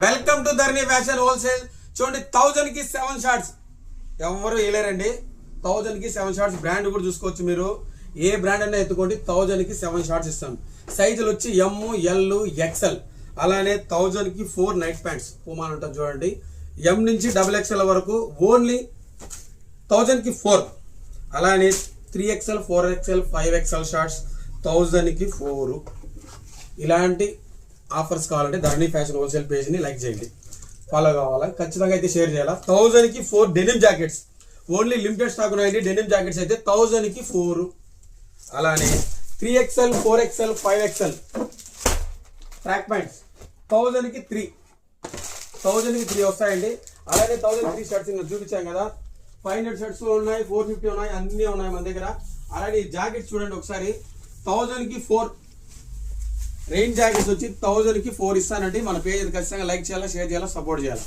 Welcome to Dharani fashion wholesale. చూడండి 1000 కి 7 shorts ఎవరు వేయలేరండి. 1000 కి 7 షార్ట్స్ బ్రాండ్ కూడా చూసుకోవచ్చు. మీరు ఏ బ్రాండ్ అయినా ఎత్తుకోండి, 1000 కి 7 షార్ట్స్ ఇస్తాం. సైజులు వచ్చి ఎమ్, ఎల్, ఎక్స్ఎల్. అలానే 1000 కి 4 నైట్ ప్యాంట్స్ పూమాన్ ఉంటుంది చూడండి. ఎం నుంచి XXL వరకు ఓన్లీ 1000 కి 4. అలానే 3XL, 4XL, 5XL షార్ట్స్ 1000 కి 4. ఇలాంటి ఆఫర్స్ కావాలంటే ధరణి ఫ్యాషన్ హోల్సేల్ పేజ్ని లైక్ చేయండి, ఫాలో కావాలా, ఖచ్చితంగా అయితే షేర్ చేయాలా. 1000 కి 4 denim jackets only limited stock ఉన్నాయండి. డెనిమ్ జాకెట్స్ అయితే 1000 కి 4. అలానే 3XL, 4XL, 5XL track pants 1000 కి 3. 1000 కి 3 వస్తాయండి. అలానే 1003 షర్ట్స్ ఇంకా చూపించాం కదా. 500 షర్ట్స్ ఉన్నాయి, 450 ఉన్నాయి, అన్నీ ఉన్నాయి మన దగ్గర. అలానే ఈ జాకెట్స్ చూడండి ఒకసారి. 1000 కి 4 రెయిన్ జాకెట్స్ వచ్చి 1000 కి 4 ఇస్తానండి. మన పేజ్ ఖచ్చితంగా లైక్ చేయాలా, షేర్ చేయాలా, సపోర్ట్ చేయాలి.